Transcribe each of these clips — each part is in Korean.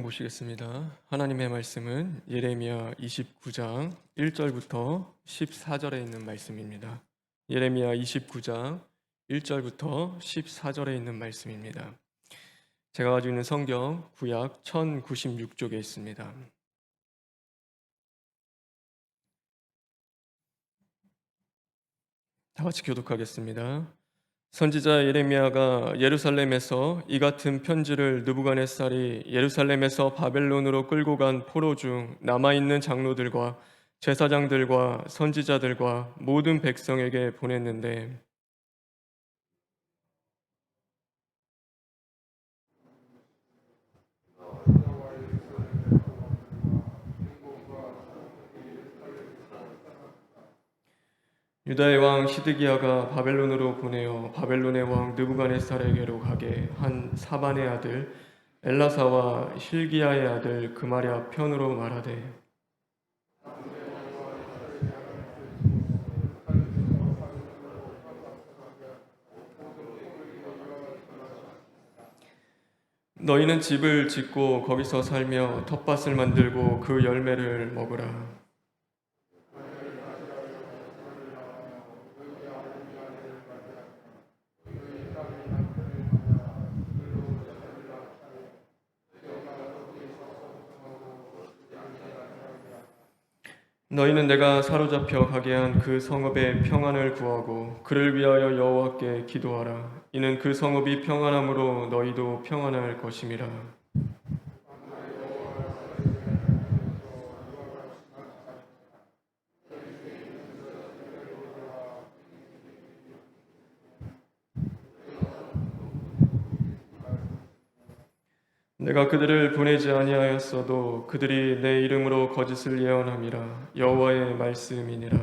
보시겠습니다. 하나님의 말씀은 예레미야 29장 1절부터 14절에 있는 말씀입니다. 예레미야 29장 1절부터 14절에 있는 말씀입니다. 제가 가지고 있는 성경 구약 1096쪽에 있습니다. 다 같이 교독하겠습니다. 선지자 예레미야가 예루살렘에서 이 같은 편지를 느부갓네살이 예루살렘에서 바벨론으로 끌고 간 포로 중 남아있는 장로들과 제사장들과 선지자들과 모든 백성에게 보냈는데, 유다의 왕 시드기야가 바벨론으로 보내어 바벨론의 왕 느부갓네살에게로 가게 한 사반의 아들 엘라사와 힐기야의 아들 그마랴 편으로 말하되, 너희는 집을 짓고 거기서 살며 텃밭을 만들고 그 열매를 먹으라. 너희는 내가 사로잡혀 가게 한 그 성읍의 평안을 구하고 그를 위하여 여호와께 기도하라. 이는 그 성읍이 평안함으로 너희도 평안할 것임이라. 내가 그들을 보내지 아니하였어도 그들이 내 이름으로 거짓을 예언함이라. 여호와의 말씀이니라.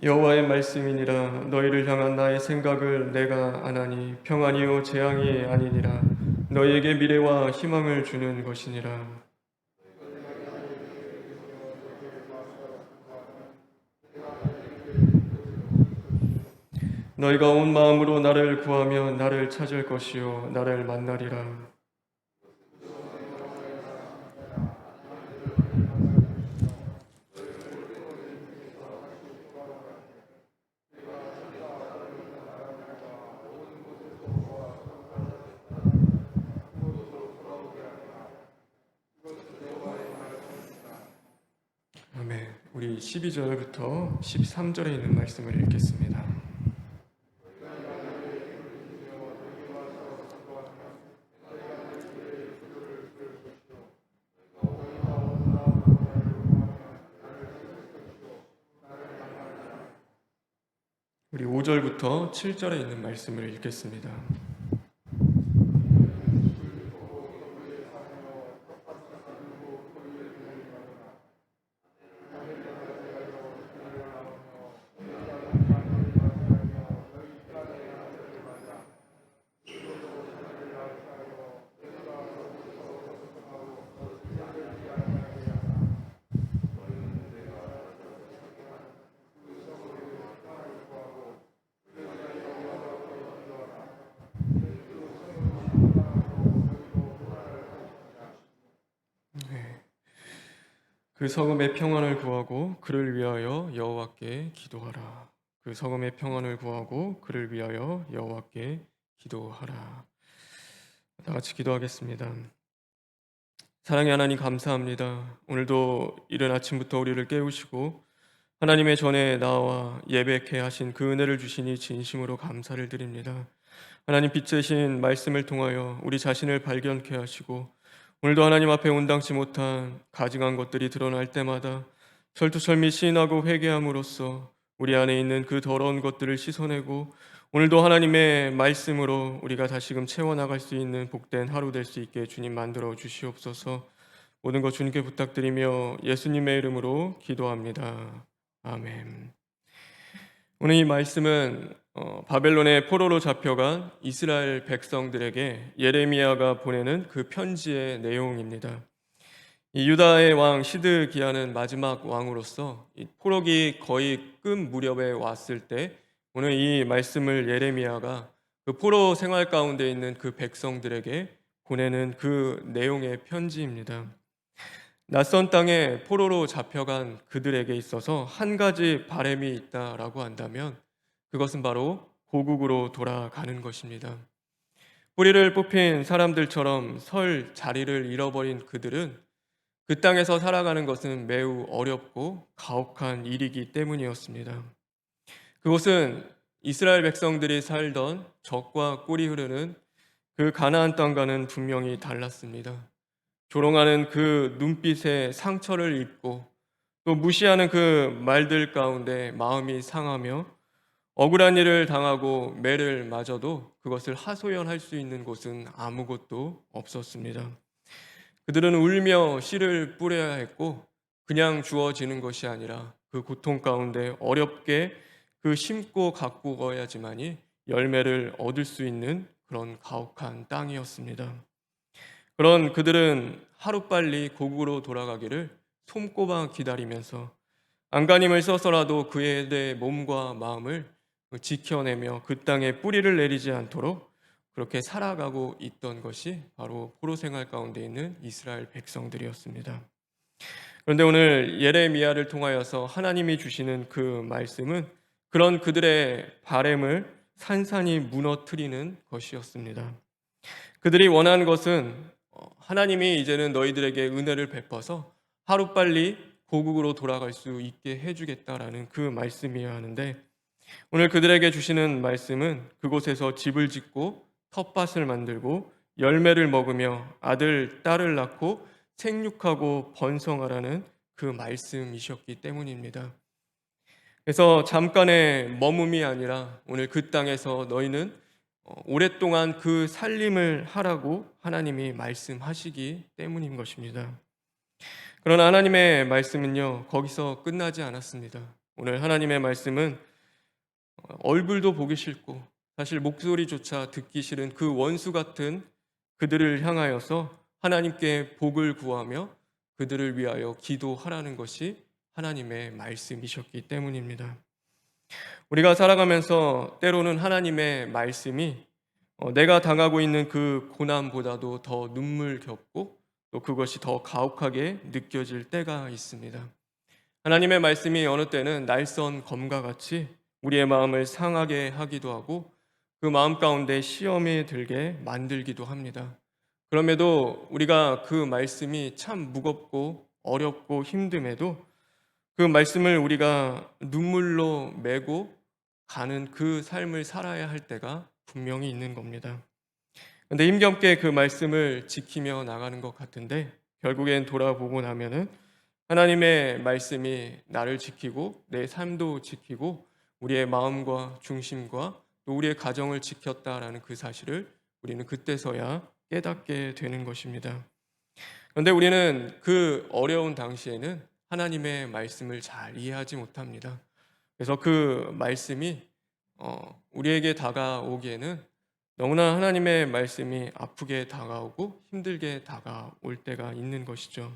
여호와의 말씀이니라. 너희를 향한 나의 생각을 내가 아나니 평안이요 재앙이 아니니라. 너희에게 미래와 희망을 주는 것이니라. 너희가 온 마음으로 나를 구하면 나를 찾을 것이요 나를 만나리라. 아멘. 우리 12절부터 13절에 있는 말씀을 읽겠습니다. 우리 5절부터 7절에 있는 말씀을 읽겠습니다. 그 성읍의 평안을 구하고 그를 위하여 여호와께 기도하라. 그 성읍의 평안을 구하고 그를 위하여 여호와께 기도하라. 다 같이 기도하겠습니다. 사랑의 하나님 감사합니다. 오늘도 이른 아침부터 우리를 깨우시고 하나님의 전에 나와 예배케 하신 그 은혜를 주시니 진심으로 감사를 드립니다. 하나님 빛이신 말씀을 통하여 우리 자신을 발견케 하시고 오늘도 하나님 앞에 온당치 못한 가증한 것들이 드러날 때마다 철두철미 시인하고 회개함으로써 우리 안에 있는 그 더러운 것들을 씻어내고 오늘도 하나님의 말씀으로 우리가 다시금 채워나갈 수 있는 복된 하루 될 수 있게 주님 만들어 주시옵소서. 모든 것 주님께 부탁드리며 예수님의 이름으로 기도합니다. 아멘. 오늘 이 말씀은 바벨론의 포로로 잡혀간 이스라엘 백성들에게 예레미야가 보내는 그 편지의 내용입니다. 이 유다의 왕 시드기야는 마지막 왕으로서 이 포로기 거의 끝 무렵에 왔을 때 오늘 이 말씀을 예레미야가 그 포로 생활 가운데 있는 그 백성들에게 보내는 그 내용의 편지입니다. 낯선 땅에 포로로 잡혀간 그들에게 있어서 한 가지 바람이 있다라고 한다면 그것은 바로 고국으로 돌아가는 것입니다. 뿌리를 뽑힌 사람들처럼 설 자리를 잃어버린 그들은 그 땅에서 살아가는 것은 매우 어렵고 가혹한 일이기 때문이었습니다. 그곳은 이스라엘 백성들이 살던 적과 꿀이 흐르는 그 가나안 땅과는 분명히 달랐습니다. 조롱하는 그 눈빛에 상처를 입고 또 무시하는 그 말들 가운데 마음이 상하며 억울한 일을 당하고 매를 맞아도 그것을 하소연할 수 있는 곳은 아무것도 없었습니다. 그들은 울며 씨를 뿌려야 했고 그냥 주어지는 것이 아니라 그 고통 가운데 어렵게 그 심고 가꾸어야지만이 열매를 얻을 수 있는 그런 가혹한 땅이었습니다. 그런 그들은 하루빨리 고국으로 돌아가기를 손꼽아 기다리면서 안간힘을 써서라도 그의 몸과 마음을 지켜내며 그 땅에 뿌리를 내리지 않도록 그렇게 살아가고 있던 것이 바로 포로 생활 가운데 있는 이스라엘 백성들이었습니다. 그런데 오늘 예레미야를 통하여서 하나님이 주시는 그 말씀은 그런 그들의 바램을 산산이 무너뜨리는 것이었습니다. 그들이 원하는 것은 하나님이 이제는 너희들에게 은혜를 베풀어서 하루빨리 고국으로 돌아갈 수 있게 해주겠다라는 그 말씀이어야 하는데 오늘 그들에게 주시는 말씀은 그곳에서 집을 짓고 텃밭을 만들고 열매를 먹으며 아들, 딸을 낳고 생육하고 번성하라는 그 말씀이셨기 때문입니다. 그래서 잠깐의 머뭄이 아니라 오늘 그 땅에서 너희는 오랫동안 그 살림을 하라고 하나님이 말씀하시기 때문인 것입니다. 그러나 하나님의 말씀은요, 거기서 끝나지 않았습니다. 오늘 하나님의 말씀은 얼굴도 보기 싫고 사실 목소리조차 듣기 싫은 그 원수 같은 그들을 향하여서 하나님께 복을 구하며 그들을 위하여 기도하라는 것이 하나님의 말씀이셨기 때문입니다. 우리가 살아가면서 때로는 하나님의 말씀이 내가 당하고 있는 그 고난보다도 더 눈물겹고 또 그것이 더 가혹하게 느껴질 때가 있습니다. 하나님의 말씀이 어느 때는 날선 검과 같이 우리의 마음을 상하게 하기도 하고 그 마음 가운데 시험이 들게 만들기도 합니다. 그럼에도 우리가 그 말씀이 참 무겁고 어렵고 힘듦에도 그 말씀을 우리가 눈물로 메고 가는 그 삶을 살아야 할 때가 분명히 있는 겁니다. 근데 힘겹게 그 말씀을 지키며 나가는 것 같은데 결국엔 돌아보고 나면은 하나님의 말씀이 나를 지키고 내 삶도 지키고 우리의 마음과 중심과 또 우리의 가정을 지켰다라는 그 사실을 우리는 그때서야 깨닫게 되는 것입니다. 그런데 우리는 그 어려운 당시에는 하나님의 말씀을 잘 이해하지 못합니다. 그래서 그 말씀이 우리에게 다가오기에는 너무나 하나님의 말씀이 아프게 다가오고 힘들게 다가올 때가 있는 것이죠.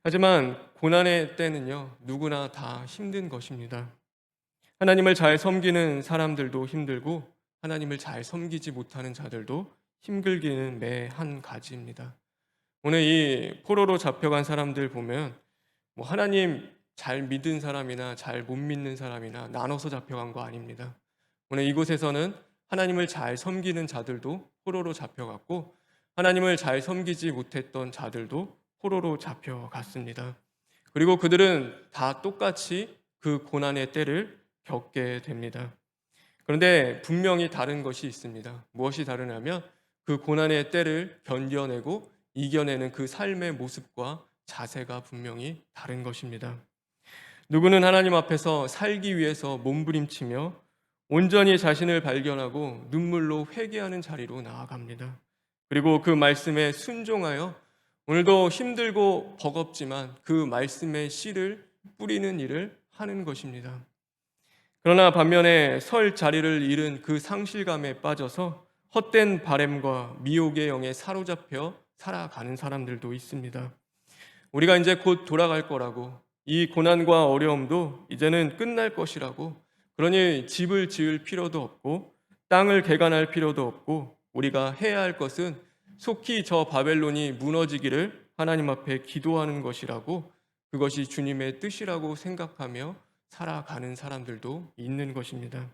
하지만 고난의 때는요, 누구나 다 힘든 것입니다. 하나님을 잘 섬기는 사람들도 힘들고 하나님을 잘 섬기지 못하는 자들도 힘들기는 매 한 가지입니다. 오늘 이 포로로 잡혀간 사람들 보면 뭐 하나님 잘 믿은 사람이나 잘 못 믿는 사람이나 나눠서 잡혀간 거 아닙니다. 오늘 이곳에서는 하나님을 잘 섬기는 자들도 포로로 잡혀갔고 하나님을 잘 섬기지 못했던 자들도 포로로 잡혀갔습니다. 그리고 그들은 다 똑같이 그 고난의 때를 겪게 됩니다. 그런데 분명히 다른 것이 있습니다. 무엇이 다르냐면 그 고난의 때를 견뎌내고 이겨내는 그 삶의 모습과 자세가 분명히 다른 것입니다. 누구는 하나님 앞에서 살기 위해서 몸부림치며 온전히 자신을 발견하고 눈물로 회개하는 자리로 나아갑니다. 그리고 그 말씀에 순종하여 오늘도 힘들고 버겁지만 그 말씀의 씨를 뿌리는 일을 하는 것입니다. 그러나 반면에 설 자리를 잃은 그 상실감에 빠져서 헛된 바램과 미혹의 영에 사로잡혀 살아가는 사람들도 있습니다. 우리가 이제 곧 돌아갈 거라고, 이 고난과 어려움도 이제는 끝날 것이라고, 그러니 집을 지을 필요도 없고 땅을 개간할 필요도 없고 우리가 해야 할 것은 속히 저 바벨론이 무너지기를 하나님 앞에 기도하는 것이라고, 그것이 주님의 뜻이라고 생각하며 살아가는 사람들도 있는 것입니다.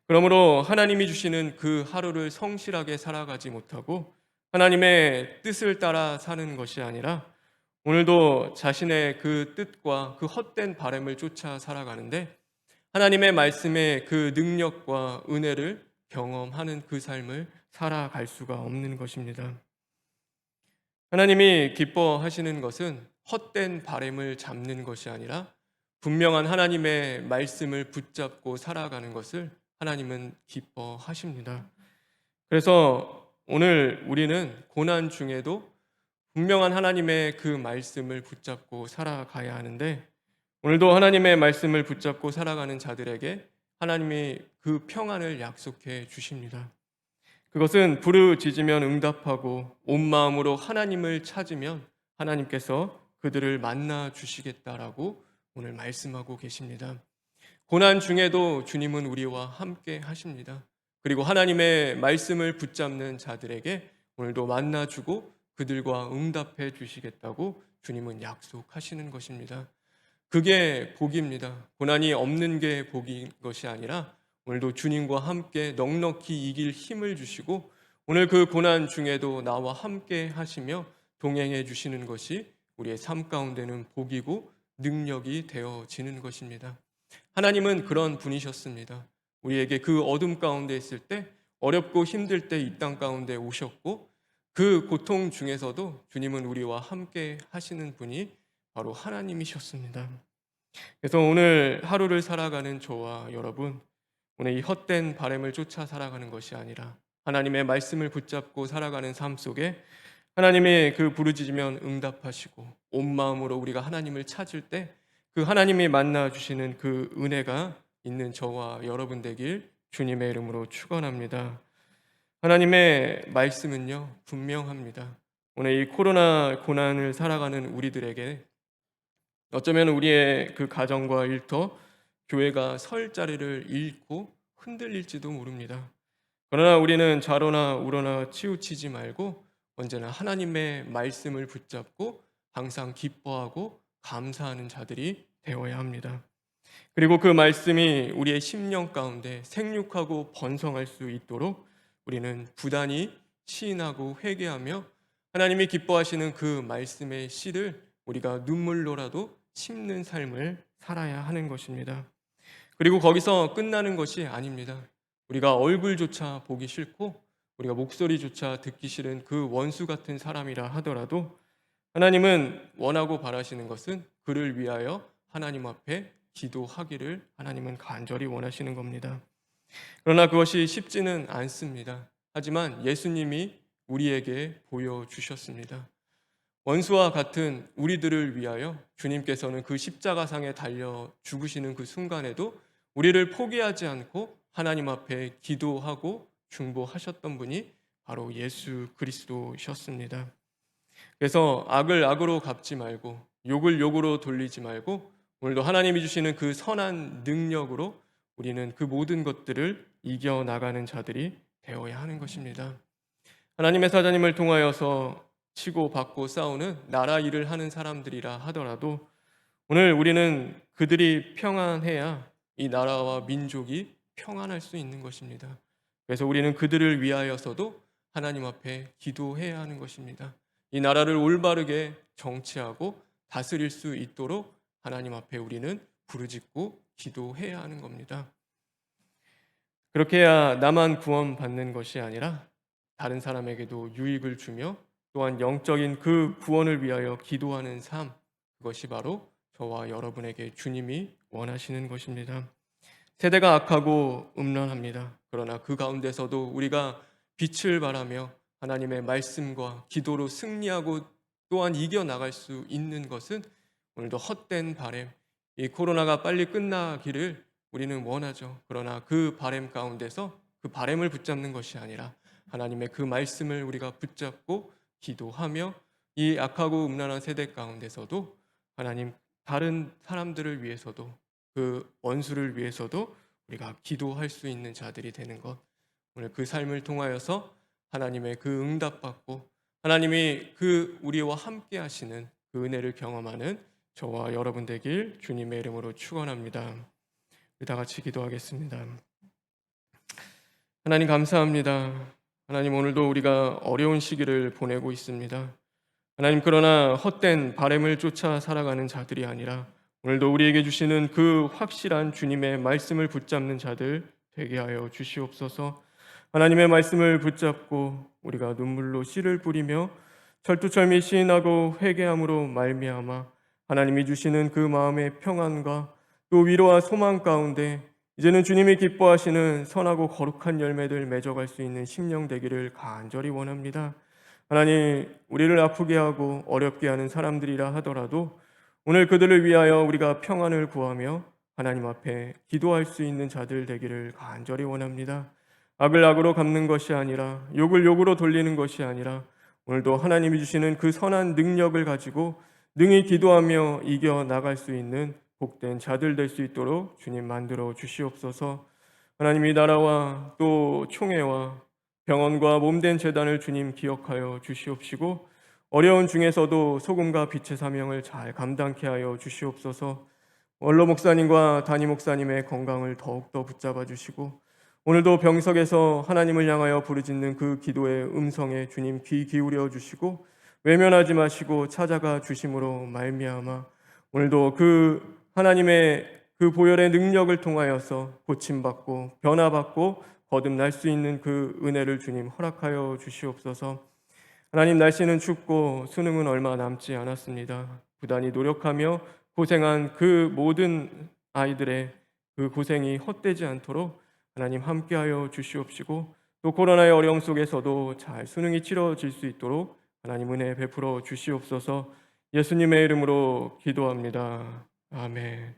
그러므로 하나님이 주시는 그 하루를 성실하게 살아가지 못하고 하나님의 뜻을 따라 사는 것이 아니라 오늘도 자신의 그 뜻과 그 헛된 바람을 쫓아 살아가는데 하나님의 말씀의 그 능력과 은혜를 경험하는 그 삶을 살아갈 수가 없는 것입니다. 하나님이 기뻐하시는 것은 헛된 바람을 잡는 것이 아니라 분명한 하나님의 말씀을 붙잡고 살아가는 것을 하나님은 기뻐하십니다. 그래서 오늘 우리는 고난 중에도 분명한 하나님의 그 말씀을 붙잡고 살아가야 하는데, 오늘도 하나님의 말씀을 붙잡고 살아가는 자들에게 하나님이 그 평안을 약속해 주십니다. 그것은 부르짖으면 응답하고 온 마음으로 하나님을 찾으면 하나님께서 그들을 만나 주시겠다라고 오늘 말씀하고 계십니다. 고난 중에도 주님은 우리와 함께 하십니다. 그리고 하나님의 말씀을 붙잡는 자들에게 오늘도 만나주고 그들과 응답해 주시겠다고 주님은 약속하시는 것입니다. 그게 복입니다. 고난이 없는 게 복인 것이 아니라 오늘도 주님과 함께 넉넉히 이길 힘을 주시고 오늘 그 고난 중에도 나와 함께 하시며 동행해 주시는 것이 우리의 삶 가운데는 복이고 능력이 되어지는 것입니다. 하나님은 그런 분이셨습니다. 우리에게 그 어둠 가운데 있을 때, 어렵고 힘들 때 이 땅 가운데 오셨고 그 고통 중에서도 주님은 우리와 함께 하시는 분이 바로 하나님이셨습니다. 그래서 오늘 하루를 살아가는 저와 여러분, 오늘 이 헛된 바람을 쫓아 살아가는 것이 아니라 하나님의 말씀을 붙잡고 살아가는 삶 속에 하나님의 그 부르짖으면 응답하시고 온 마음으로 우리가 하나님을 찾을 때 그 하나님이 만나 주시는 그 은혜가 있는 저와 여러분 되길 주님의 이름으로 축원합니다. 하나님의 말씀은요 분명합니다. 오늘 이 코로나 고난을 살아가는 우리들에게 어쩌면 우리의 그 가정과 일터, 교회가 설 자리를 잃고 흔들릴지도 모릅니다. 그러나 우리는 좌로나 우로나 치우치지 말고 언제나 하나님의 말씀을 붙잡고 항상 기뻐하고 감사하는 자들이 되어야 합니다. 그리고 그 말씀이 우리의 심령 가운데 생육하고 번성할 수 있도록 우리는 부단히 시인하고 회개하며 하나님이 기뻐하시는 그 말씀의 씨를 우리가 눈물로라도 심는 삶을 살아야 하는 것입니다. 그리고 거기서 끝나는 것이 아닙니다. 우리가 얼굴조차 보기 싫고 우리가 목소리조차 듣기 싫은 그 원수 같은 사람이라 하더라도 하나님은 원하고 바라시는 것은 그를 위하여 하나님 앞에 기도하기를 하나님은 간절히 원하시는 겁니다. 그러나 그것이 쉽지는 않습니다. 하지만 예수님이 우리에게 보여주셨습니다. 원수와 같은 우리들을 위하여 주님께서는 그 십자가상에 달려 죽으시는 그 순간에도 우리를 포기하지 않고 하나님 앞에 기도하고 중보하셨던 분이 바로 예수 그리스도셨습니다. 그래서 악을 악으로 갚지 말고 욕을 욕으로 돌리지 말고 오늘도 하나님이 주시는 그 선한 능력으로 우리는 그 모든 것들을 이겨나가는 자들이 되어야 하는 것입니다. 하나님의 사자님을 통하여서 치고 받고 싸우는 나라 일을 하는 사람들이라 하더라도 오늘 우리는 그들이 평안해야 이 나라와 민족이 평안할 수 있는 것입니다. 그래서 우리는 그들을 위하여서도 하나님 앞에 기도해야 하는 것입니다. 이 나라를 올바르게 정치하고 다스릴 수 있도록 하나님 앞에 우리는 부르짖고 기도해야 하는 겁니다. 그렇게 해야 나만 구원받는 것이 아니라 다른 사람에게도 유익을 주며 또한 영적인 그 구원을 위하여 기도하는 삶, 그것이 바로 저와 여러분에게 주님이 원하시는 것입니다. 세대가 악하고 음란합니다. 그러나 그 가운데서도 우리가 빛을 발하며 하나님의 말씀과 기도로 승리하고 또한 이겨나갈 수 있는 것은 오늘도 헛된 바램, 이 코로나가 빨리 끝나기를 우리는 원하죠. 그러나 그 바램 가운데서 그 바램을 붙잡는 것이 아니라 하나님의 그 말씀을 우리가 붙잡고 기도하며 이 악하고 음란한 세대 가운데서도 하나님 다른 사람들을 위해서도 그 원수를 위해서도 우리가 기도할 수 있는 자들이 되는 것 오늘 그 삶을 통하여서 하나님의 그 응답받고 하나님이 그 우리와 함께 하시는 그 은혜를 경험하는 저와 여러분 되길 주님의 이름으로 축원합니다. 우리 다 같이 기도하겠습니다. 하나님 감사합니다. 하나님 오늘도 우리가 어려운 시기를 보내고 있습니다. 하나님 그러나 헛된 바램을 쫓아 살아가는 자들이 아니라 오늘도 우리에게 주시는 그 확실한 주님의 말씀을 붙잡는 자들 되게 하여 주시옵소서. 하나님의 말씀을 붙잡고 우리가 눈물로 씨를 뿌리며 철두철미 시인하고 회개함으로 말미암아 하나님이 주시는 그 마음의 평안과 또 위로와 소망 가운데 이제는 주님이 기뻐하시는 선하고 거룩한 열매들 맺어갈 수 있는 심령 되기를 간절히 원합니다. 하나님, 우리를 아프게 하고 어렵게 하는 사람들이라 하더라도 오늘 그들을 위하여 우리가 평안을 구하며 하나님 앞에 기도할 수 있는 자들 되기를 간절히 원합니다. 악을 악으로 갚는 것이 아니라 욕을 욕으로 돌리는 것이 아니라 오늘도 하나님이 주시는 그 선한 능력을 가지고 능히 기도하며 이겨 나갈 수 있는 복된 자들 될 수 있도록 주님 만들어 주시옵소서. 하나님 이 나라와 또 총회와 병원과 몸된 재단을 주님 기억하여 주시옵시고 어려운 중에서도 소금과 빛의 사명을 잘 감당케 하여 주시옵소서. 원로 목사님과 담임 목사님의 건강을 더욱더 붙잡아 주시고 오늘도 병석에서 하나님을 향하여 부르짖는 그 기도의 음성에 주님 귀 기울여 주시고 외면하지 마시고 찾아가 주심으로 말미암아 오늘도 그 하나님의 그 보혈의 능력을 통하여서 고침받고 변화받고 거듭날 수 있는 그 은혜를 주님 허락하여 주시옵소서. 하나님 날씨는 춥고 수능은 얼마 남지 않았습니다. 부단히 노력하며 고생한 그 모든 아이들의 그 고생이 헛되지 않도록 하나님 함께하여 주시옵시고 또 코로나의 어려움 속에서도 잘 수능이 치러질 수 있도록 하나님 은혜 베풀어 주시옵소서. 예수님의 이름으로 기도합니다. 아멘.